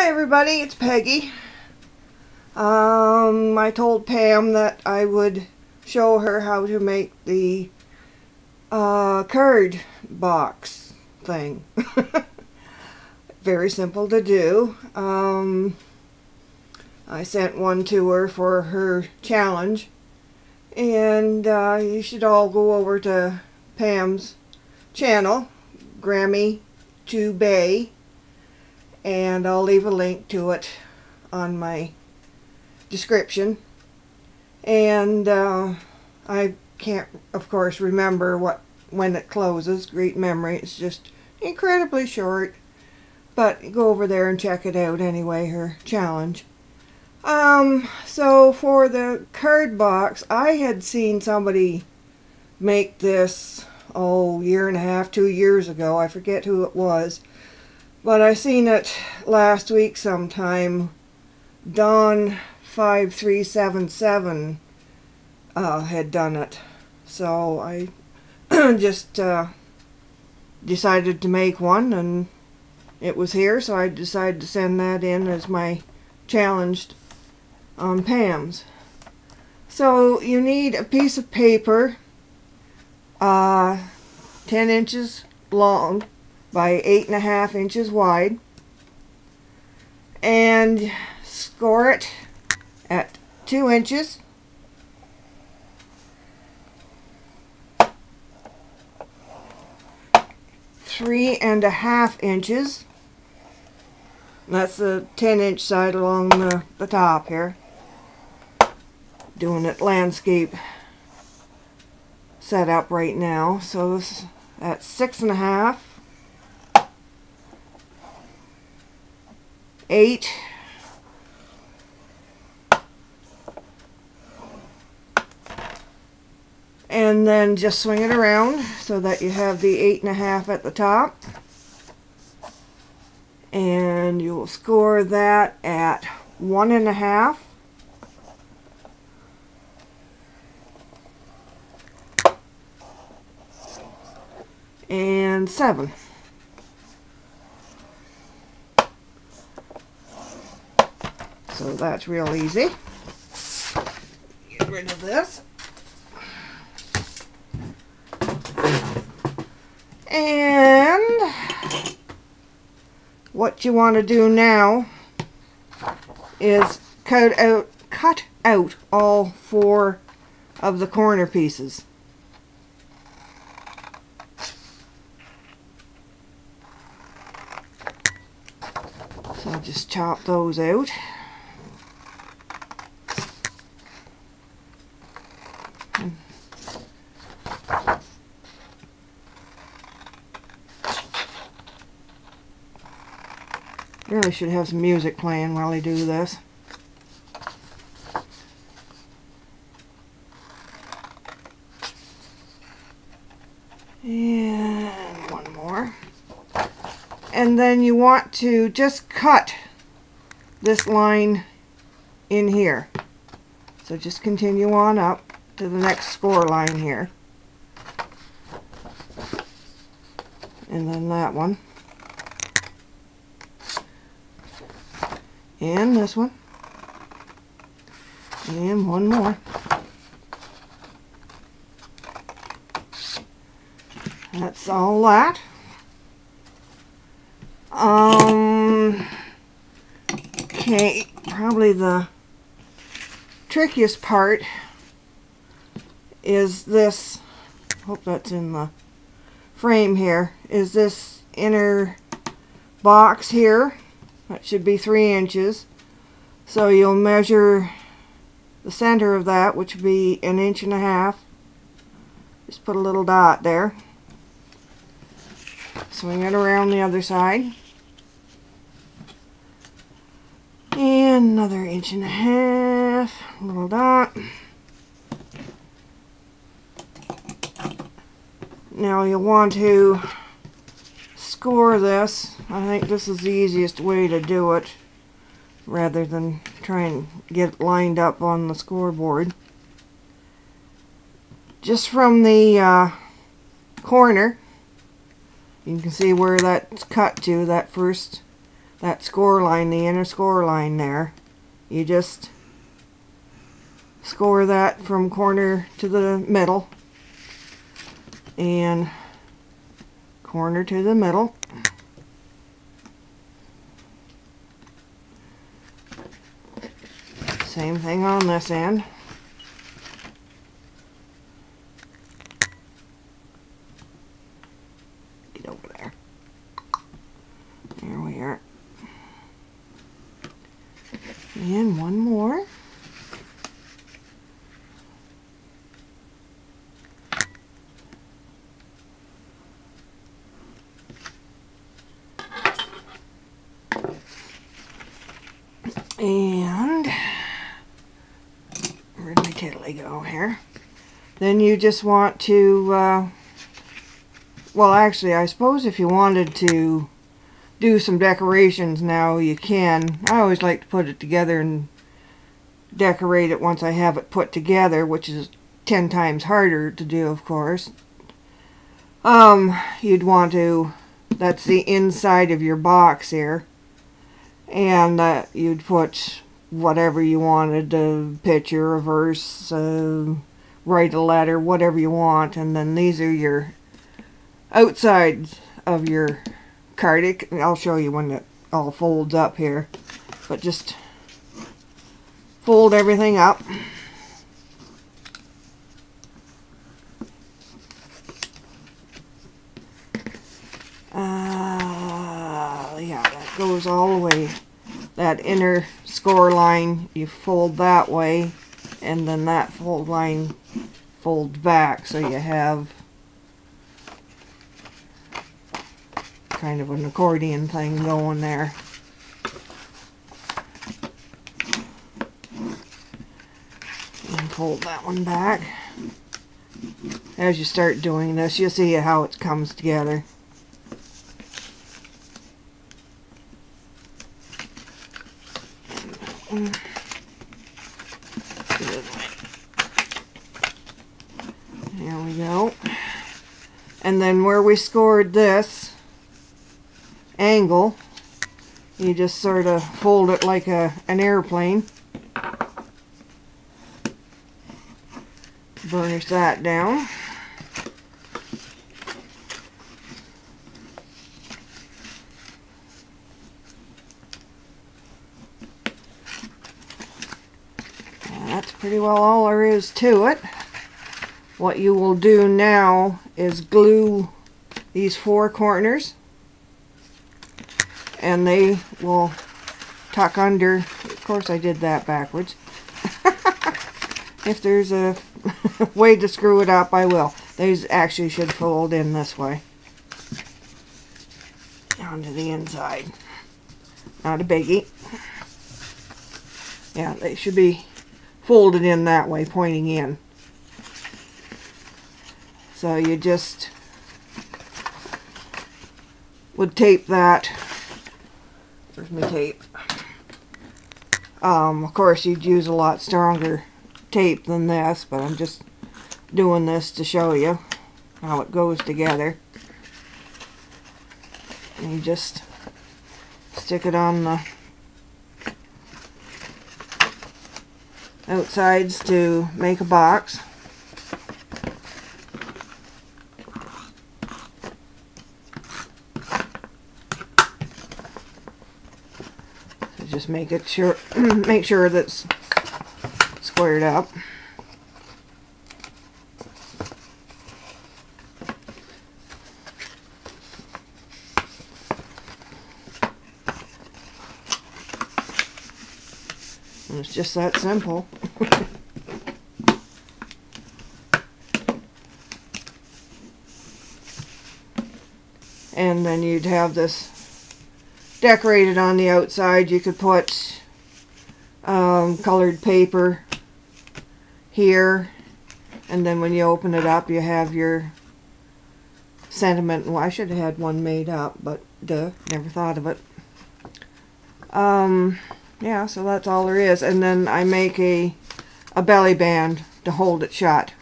Hi everybody, it's Peggy. I told Pam that I would show her how to make the card box thing. Very simple to do. I sent one to her for her challenge, and you should all go over to Pam's channel, Grammy2Bay, and I'll leave a link to it on my description. And I can't, of course, remember when it closes. Great memory. It's just incredibly short, but go over there and check it out anyway, her challenge. So for the card box, I had seen somebody make this, year and a half, 2 years ago. I forget who it was, but I seen it last week sometime. Dawn 5377 had done it, so I just decided to make one, and it was here, so I decided to send that in as my challenge on Pam's. So you need a piece of paper 10 inches long by 8.5 inches wide, and score it at 2 inches. Three and a half inches. That's the 10-inch side along the top here. Doing it landscape setup right now. So that's 6.5, 8, and then just swing it around so that you have the 8.5 at the top, and you will score that at 1.5, and 7. So that's real easy. Get rid of this. And what you want to do now is cut out all 4 of the corner pieces. So I'll just chop those out. Really should have some music playing while I do this. And one more. And then you want to just cut this line in here. So just continue on up to the next score line here. And then that one. And this one. And one more. That's all that. Okay, probably the trickiest part is this, hope that's in the frame here, is this inner box here. That should be 3 inches. So you'll measure the center of that, which would be 1.5 inches. Just put a little dot there. Swing it around the other side. And another 1.5 inches. Little dot. Now you'll want to score this. I think this is the easiest way to do it, rather than try and get it lined up on the scoreboard. Just from the corner, you can see where that's cut to, that first that score line, the inner score line there. You just score that from corner to the middle and corner to the middle. Same thing on this end. Get over there. There we are. And one more. And where'd my tiddly go here? Then you just want to, well actually I suppose if you wanted to do some decorations now you can. I always like to put it together and decorate it once I have it put together, which is 10 times harder to do, of course. You'd want to, that's the inside of your box here, and you'd put whatever you wanted, a picture, a verse, write a letter, whatever you want, and then these are your outsides of your card. I'll show you when it all folds up here, but just fold everything up. Yeah, that goes all the way. That inner score line, you fold that way, and then that fold line folds back, so you have kind of an accordion thing going there. And fold that one back. As you start doing this, you'll see how it comes together. There we go. And then where we scored this angle, you just sort of fold it like an airplane. Burnish that down. That's pretty well all there is to it. What you will do now is glue these four corners, and they will tuck under. Of course I did that backwards. If there's a way to screw it up, I will. These actually should fold in this way onto the inside. Not a biggie. Yeah, they should be folded in that way, pointing in. So you just would tape that. Where's my tape? Of course you'd use a lot stronger tape than this, but I'm just doing this to show you how it goes together. And you just stick it on the outsides to make a box. So just make it sure make sure that's squared up. And it's just that simple. And then you'd have this decorated on the outside. You could put colored paper here, and then when you open it up you have your sentiment. Well, I should have had one made up, but duh, never thought of it. Yeah, so that's all there is. And then I make a belly band to hold it shut.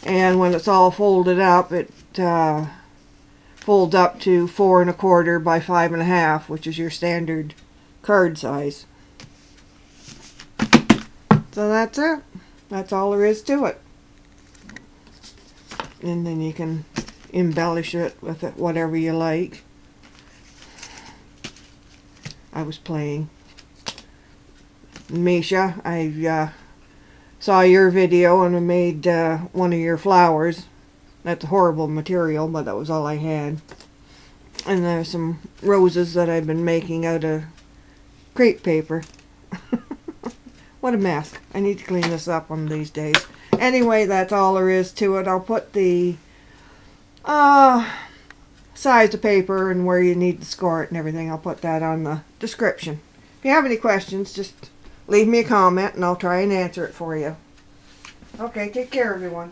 And when it's all folded up, it folds up to 4 1/4 by 5 1/2, which is your standard card size. So that's it. That's all there is to it. And then you can embellish it with it whatever you like. I was playing. Misha, I saw your video and I made one of your flowers. That's a horrible material, but that was all I had. And there's some roses that I've been making out of crepe paper. What a mess. I need to clean this up one of these days. Anyway, that's all there is to it. I'll put the size of paper and where you need to score it and everything. I'll put that on the description. If you have any questions, just leave me a comment and I'll try and answer it for you. Okay, take care everyone.